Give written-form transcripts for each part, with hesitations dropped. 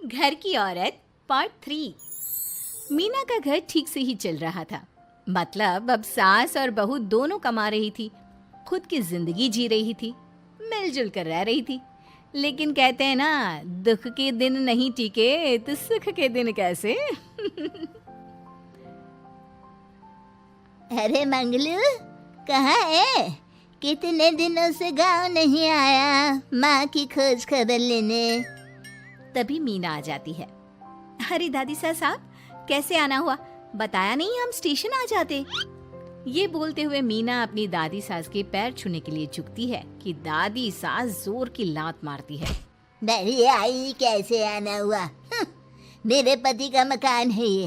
घर की औरत पार्ट 3। मीना का घर ठीक से ही चल रहा था। मतलब अब सास और बहू दोनों कमा रही थी, खुद की जिंदगी जी रही थी, मिलजुल कर रह रही थी। लेकिन कहते हैं ना, दुख के दिन नहीं टिके तो सुख के दिन कैसे। अरे मंगलू, कहाँ है? कितने दिनों से गांव नहीं आया माँ की खोज खबर लेने। तभी मीना आ जाती है। अरे दादी साहब, कैसे आना हुआ? बताया नहीं हम स्टेशन आ जाते। ये बोलते हुए मीना अपनी दादी सास के पैर छूने के लिए झुकती है कि दादी सास जोर की लात मारती है। बड़ी आई, कैसे आना हुआ? मेरे पति का मकान है ये।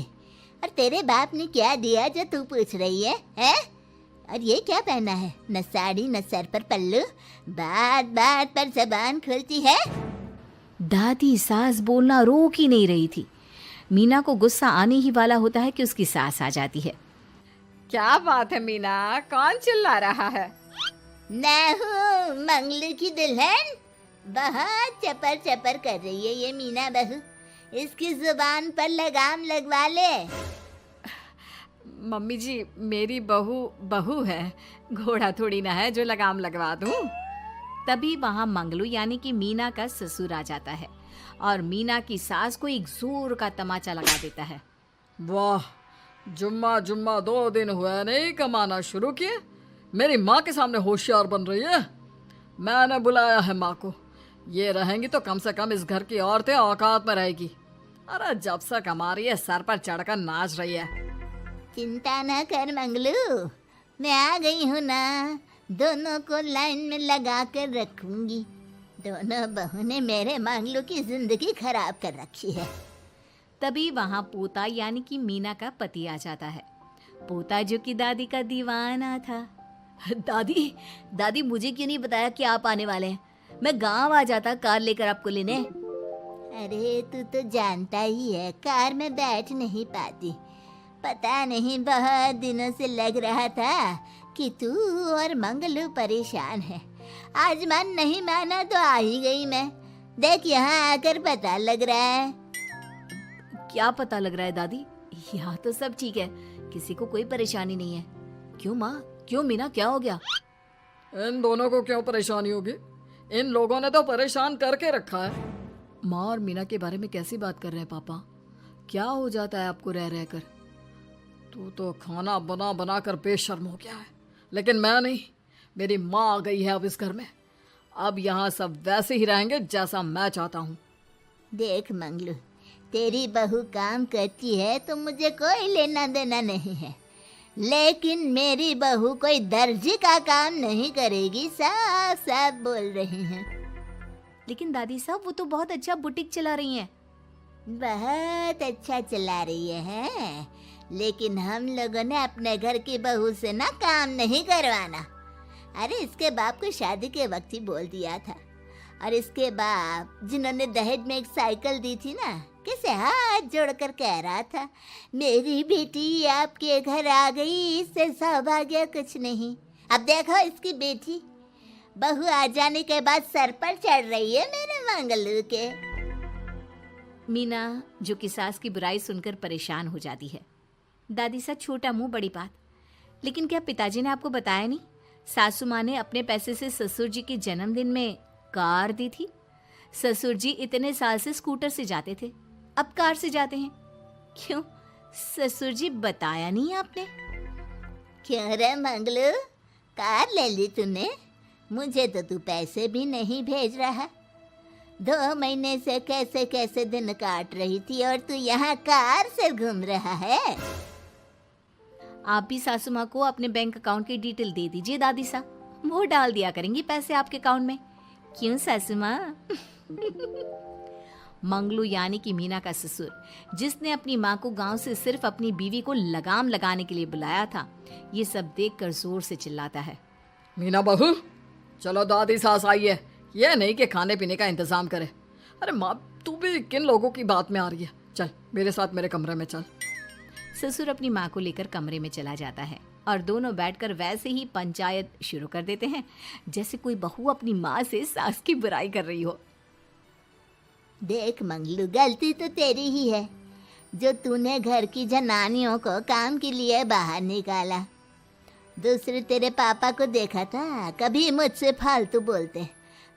और तेरे बाप ने क्या दिया जो तू पूछ रही है, हैं? और ये क्या पहना है? न साड़ी न सर पर पल्लू, बात बात पर जबान खुलती है। दादी सास बोलना रोक ही नहीं रही थी। मीना को गुस्सा आने ही वाला होता है कि उसकी सास आ जाती है। क्या बात है मीना, कौन चिल्ला रहा है? मैं हूँ मंगलू की दुल्हन। बहुत चपर चपर कर रही है ये मीना बहू। इसकी जुबान पर लगाम लगवा ले। मम्मी जी, मेरी बहू है, घोड़ा थोड़ी ना है जो लगाम लगवा दूं। तभी वहां मंगलू यानी कि मीना का ससुर आ जाता है और मीना की सास को एक जोर का तमाचा लगा देता है। वाह, जुम्मा जुम्मा 2 दिन हुए नहीं कमाना शुरू किए, मेरी माँ के सामने होशियार बन रही है। मैंने बुलाया है माँ को, ये रहेंगी तो कम से कम इस घर की औरतें औकात में रहेगी। अरे जब से कमा रही है सर पर चढ़कर नाच रही है। चिंता न कर मंगलू, मैं आ गई हूँ ना। दोनों को लाइन में लगा कर रखूंगी। दोनों बहू ने मेरे मंगलू की जिंदगी खराब कर रखी है। तभी वहां पोता यानी कि मीना का पति आ जाता है। पोता जो कि दादी का दीवाना था। दादी दादी, मुझे क्यों नहीं बताया कि आप आने वाले हैं? मैं गांव आ जाता कार लेकर आपको लेने। अरे तू तो जानता ही है, कार में बैठ नहीं पाती। पता नहीं, बहुत दिनों से लग रहा था कि तू और मंगलू परेशान है। आज मन नहीं माना तो आ ही गई मैं। देख, यहाँ आकर पता लग रहा है। क्या पता लग रहा है दादी? यहाँ तो सब ठीक है, किसी को कोई परेशानी नहीं है। क्यों माँ, क्यों मीना, क्या हो गया? इन दोनों को क्यों परेशानी होगी? इन लोगों ने तो परेशान करके रखा है। माँ और मीना के बारे में कैसी बात कर रहे हैं पापा? क्या हो जाता है आपको रह रहकर? तू तो खाना बना बना कर बेशर्म हो गया है, लेकिन मैं नहीं। मेरी माँ आ गई है अब इस घर में। अब यहाँ सब वैसे ही रहेंगे जैसा मैं चाहता हूँ। देख मंगलू, तेरी बहू काम करती है तो मुझे कोई लेना देना नहीं है, लेकिन मेरी बहू कोई दर्जी का काम नहीं करेगी, साफ साफ बोल रही हैं। लेकिन दादी साहब, वो तो बहुत अच्छा बुटीक चला रही हैं। बहुत अच्छा चला रही है, लेकिन हम लोगों ने अपने घर की बहू से ना काम नहीं करवाना। अरे इसके बाप को शादी के वक्त ही बोल दिया था। और इसके बाप जिन्होंने दहेज में एक साइकिल दी थी ना, कैसे हाथ जोड़कर कह रहा था, मेरी बेटी आपके घर आ गई, इससे सौभाग्य कुछ नहीं। अब देखो इसकी बेटी, बहू आ जाने के बाद सर पर चढ़ रही है मेरे मंगलू के। मीना जो कि सास की बुराई सुनकर परेशान हो जाती है। दादी सा छोटा मुंह बड़ी बात। लेकिन क्या पिताजी ने आपको बताया नहीं? सासू माँ ने अपने पैसे से ससुर जी के जन्मदिन में कार दी थी। ससुर जी इतने साल से स्कूटर से जाते थे, अब कार से जाते हैं। क्यों ससुर जी, बताया नहीं आपने? क्यों रे मंगलू, कार ले ली तूने? मुझे तो तू पैसे भी नहीं भेज रहा। 2 महीने से कैसे कैसे दिन काट रही थी और तू यहाँ कार से घूम रहा है। आप भी सासू माँ को अपने बैंक अकाउंट की डिटेल दे दीजिए दादी सा, वो डाल दिया करेंगी पैसे आपके अकाउंट में। क्यों सासू माँ? मंगलू यानी कि मीना का ससुर, जिसने अपनी माँ को गांव से सिर्फ अपनी बीवी को लगाम लगाने के लिए बुलाया था, ये सब देखकर जोर से चिल्लाता है। मीना बहू, चलो दादी सास आई है, ये नहीं कि खाने पीने का इंतजाम करे। अरे माँ, तू भी किन लोगों की बात में आ रही है? चल मेरे साथ मेरे कमरे में चल। ससुर अपनी माँ को लेकर कमरे में चला जाता है और दोनों बैठकर वैसे ही पंचायत शुरू कर देते हैं, जैसे कोई बहू अपनी माँ से सास की बुराई कर रही हो। देख मंगलू, गलती तो तेरी ही है जो तूने घर की जनानियों को काम के लिए बाहर निकाला। दूसरे तेरे पापा को देखा था, कभी मुझसे फालतू बोलते।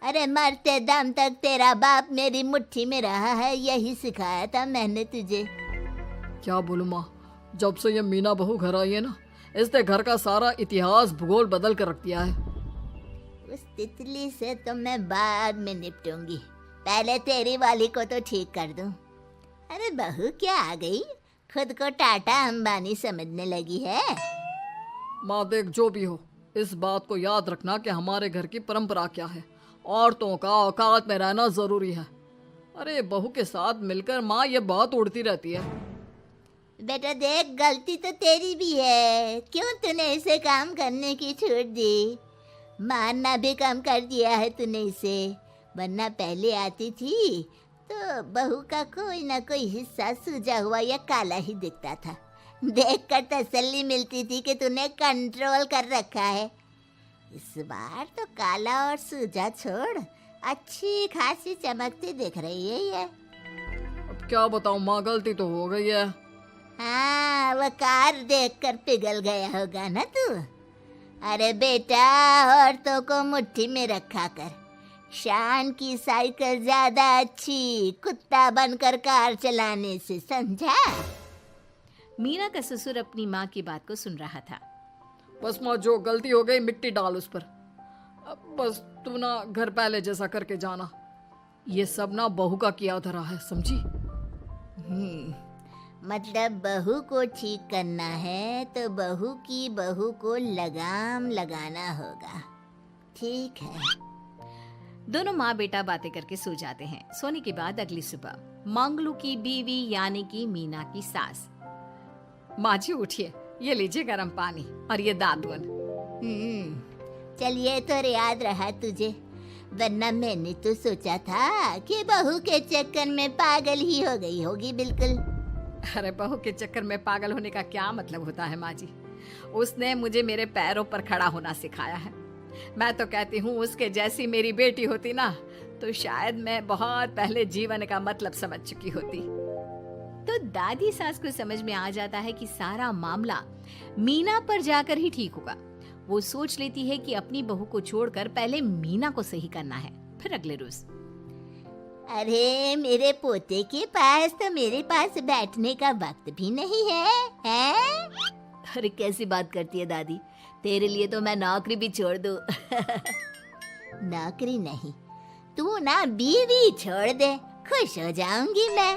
अरे मरते दम तक तेरा बाप मेरी मुट्ठी में रहा है, यही सिखाया था मैंने तुझे। क्या बोलूं माँ, जब से ये मीना बहू घर आई है ना, इसने घर का सारा इतिहास भूगोल बदल कर रख दिया है। उस तितली से तो मैं बाद में निपटूंगी, पहले तेरी वाली को तो ठीक कर दूं। अरे बहू क्या आ गई, खुद को टाटा अंबानी समझने लगी है। माँ देख, जो भी हो, इस बात को याद रखना कि हमारे घर की परंपरा क्या है। औरतों का औकात में रहना जरूरी है। अरे बहू के साथ मिलकर माँ ये बात उड़ती रहती है। बेटा देख, गलती तो तेरी भी है, क्यों तूने इसे काम करने की छूट दी। मारना भी कम कर दिया है तूने इसे, वरना पहले आती थी तो बहू का कोई ना कोई हिस्सा सूजा हुआ या काला ही दिखता था। देखकर तसल्ली मिलती थी कि तूने कंट्रोल कर रखा है। इस बार तो काला और सूजा छोड़, अच्छी खासी चमकती दिख रही है ये। अब क्या बताऊं माँ, गलती तो हो गई है। हाँ, वो कार देखकर पिघल गया होगा ना तू। अरे बेटा, औरतों को मुट्ठी में रखा कर। शान की साइकिल ज्यादा अच्छी कुत्ता बनकर कार चलाने से, समझा। मीना का ससुर अपनी माँ की बात को सुन रहा था। बस माँ, जो गलती हो गई मिट्टी डाल उस पर। अब बस तू ना घर पहले जैसा करके जाना। ये सब ना बहू का किया धरा है, समझी। मतलब बहू को ठीक करना है तो बहू की बहू को लगाम लगाना होगा, ठीक है। दोनों माँ बेटा बातें करके सो जाते हैं। सोने के बाद अगली सुबह मंगलू की बीवी यानी कि मीना की सास, माँ जी उठिए, ये लीजिए गर्म पानी और ये दादुन। चलिए तो याद रहा तुझे, वरना मैंने तो सोचा था कि बहू के चक्कर में पागल ही हो गई होगी बिल्कुल। अरे बहू के चक्कर में पागल होने का क्या मतलब होता है माँ जी। उसने मुझे मेरे पैरों पर खड़ा होना सिखाया है। मैं तो कहती हूँ उसके जैसी मेरी बेटी होती ना तो शायद मैं बहुत पहले जीवन का मतलब समझ चुकी होती। तो दादी सास को समझ में आ जाता है कि सारा मामला मीना पर जाकर ही ठीक होगा। वो सोच लेती है कि अपनी बहू को छोड़कर पहले मीना को सही करना है। फिर अगले रोज, अरे मेरे पोते के पास तो मेरे पास बैठने का वक्त भी नहीं है? अरे कैसी बात करती है दादी, तेरे लिए तो मैं नौकरी भी छोड़ दूं। नौकरी नहीं, तू ना बीवी छोड़ दे, खुश हो जाऊंगी मैं।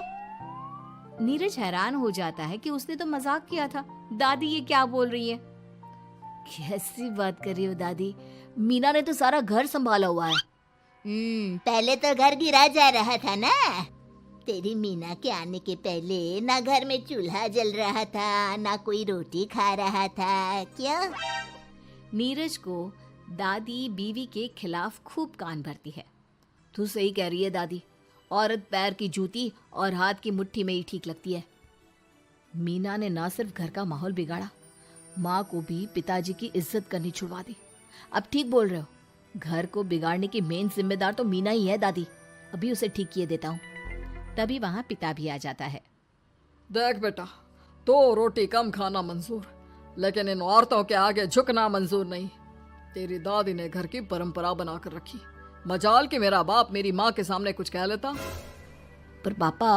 नीरज हैरान हो जाता है कि उसने तो मजाक किया था। दादी ये क्या बोल रही है? कैसी बात कर रही हो दादी, मीना ने तो सारा घर संभाला हुआ है। पहले तो घर गिरा जा रहा था ना। तेरी मीना के आने के पहले ना घर में चूल्हा जल रहा था, ना कोई रोटी खा रहा था, क्यों? नीरज को दादी बीवी के खिलाफ खूब कान भरती है। तू सही कह रही है दादी, औरत पैर की जूती और हाथ की मुट्ठी में ही ठीक लगती है। मीना ने ना सिर्फ घर का माहौल बिगाड़ा, माँ को भी पिताजी की इज्जत करनी छुड़वा दी। अब ठीक बोल रहे हो, घर को बिगाड़ने की मेन जिम्मेदार तो मीना ही है दादी। अभी उसे ठीक किए देता हूँ। तभी वहाँ पिता भी आ जाता है। देख बेटा, तो रोटी कम खाना मंजूर, लेकिन इन औरतों के आगे झुकना मंजूर नहीं। तेरी दादी ने घर की परंपरा बनाकर रखी, मजाल कि मेरा बाप मेरी माँ के सामने कुछ कह लेता। पर पापा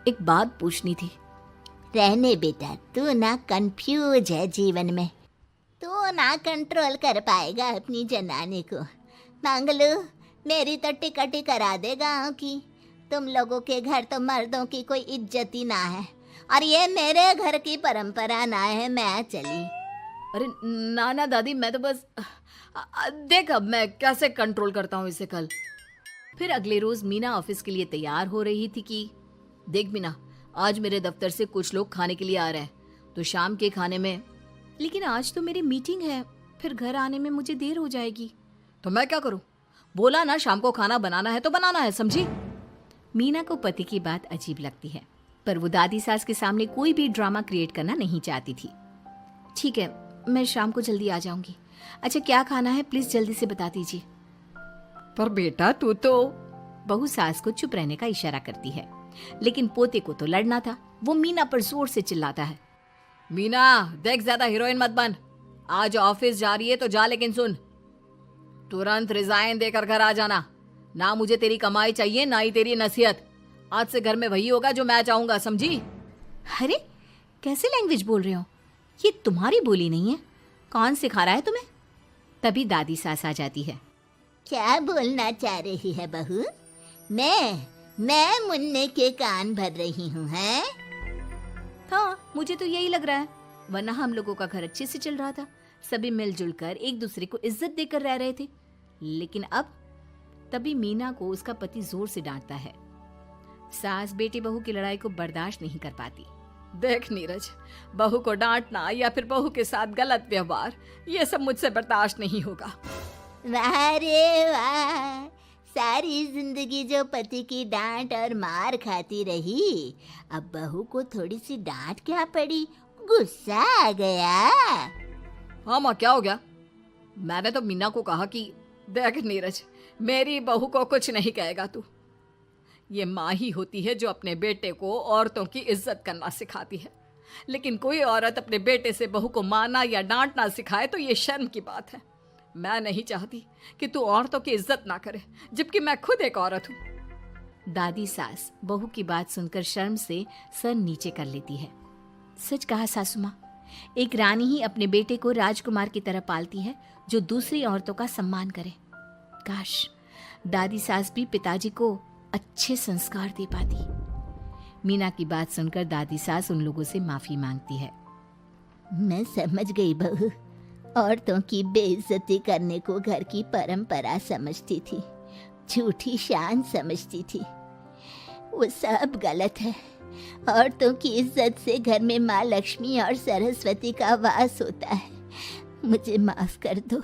एक बात पूछनी थी। रहने बेटा, तू ना कंफ्यूज है जीवन में, तू ना कंट्रोल कर पाएगा अपनी जनानी को। मंगलू, मेरी तो टिकट ही करा दे गाँव की। तुम लोगों के घर तो मर्दों की कोई इज्जत ही ना है, और ये मेरे घर की परंपरा ना है, मैं चली। अरे ना ना दादी, मैं तो बस देख अब मैं कैसे कंट्रोल करता हूँ इसे कल। फिर अगले रोज मीना ऑफिस के लिए तैयार हो रही थी कि देख मीना, आज मेरे दफ्तर से कुछ लोग खाने के लिए आ रहे हैं, तो शाम के खाने में। लेकिन आज तो मेरी मीटिंग है, फिर घर आने में मुझे देर हो जाएगी। तो मैं क्या करूं? बोला ना शाम को खाना बनाना है तो बनाना है, समझी। मीना को पति की बात अजीब लगती है, पर वो दादी सास के सामने कोई भी ड्रामा क्रिएट करना नहीं चाहती थी। ठीक है, मैं शाम को जल्दी आ जाऊंगी। अच्छा क्या खाना है प्लीज जल्दी से बता दीजिए। पर बेटा तू तो। बहू सास को चुप रहने का इशारा करती है, लेकिन पोते को तो लड़ना था। वो मीना पर जोर से चिल्लाता है, मीना देख, ज्यादा हीरोइन मत बन। आज ऑफिस जा रही है तो जा, लेकिन सुन, तुरंत रिजाइन देकर घर आ जाना। ना मुझे तेरी कमाई चाहिए, ना ही तेरी नसीहत। आज से घर में वही होगा जो मैं चाहूंगा, समझी? अरे कैसे लैंग्वेज बोल रहे हो? ये तुम्हारी बोली नहीं है। कौन सिखा रहा है तुम्हें? तभी दादी सास आ जाती है। क्या बोलना चाह रही है बहू? मैं मुन्ने के कान भर रही हूँ, हैं? हाँ, मुझे तो यही लग रहा है, वरना हम लोगों का घर अच्छे से चल रहा था। सभी मिलजुल कर एक दूसरे को इज्जत देकर रह रहे थे। लेकिन अब तभी मीना को उसका पति जोर से डांटता है। सास बेटी बहू की लड़ाई को बर्दाश्त नहीं कर पाती। देख नीरज, बहू को डांटना या फिर बहू के साथ गलत व्यवहार, ये सब मुझसे बर्दाश्त नहीं होगा। वाह रे वाह, सारी जिंदगी जो पति की डांट और मार खाती रही, अब बहू को थोड़ी सी डांट क्या पड़ी, गुस्सा आ गया। हाँ माँ, क्या हो गया? मैंने तो मीना को कहा कि देख नीरज, मेरी बहू को कुछ नहीं कहेगा तू। ये माँ ही होती है जो अपने बेटे को औरतों की इज्जत करना सिखाती है, लेकिन कोई औरत अपने बेटे से बहू को मारना या डांटना सिखाए तो ये शर्म की बात है। मैं नहीं चाहती कि तू औरतों की इज्जत ना करे, जबकि मैं खुद एक औरत हूँ। दादी सास बहू की बात सुनकर शर्म से सर नीचे कर लेती है। सच कहा सासू माँ, एक रानी ही अपने बेटे को राजकुमार की तरह पालती है, जो दूसरी औरतों का सम्मान करे। काश दादी सास भी पिताजी को अच्छे संस्कार दे पाती। मीना की बात सुनकर दादी सास उन लोगों से माफी मांगती है। मैं समझ गई बहू, औरतों की बेइज्जती करने को घर की परंपरा समझती थी, झूठी शान समझती थी। वो सब गलत है। औरतों की इज्जत से घर में माँ लक्ष्मी और सरस्वती का वास होता है। मुझे माफ कर दो।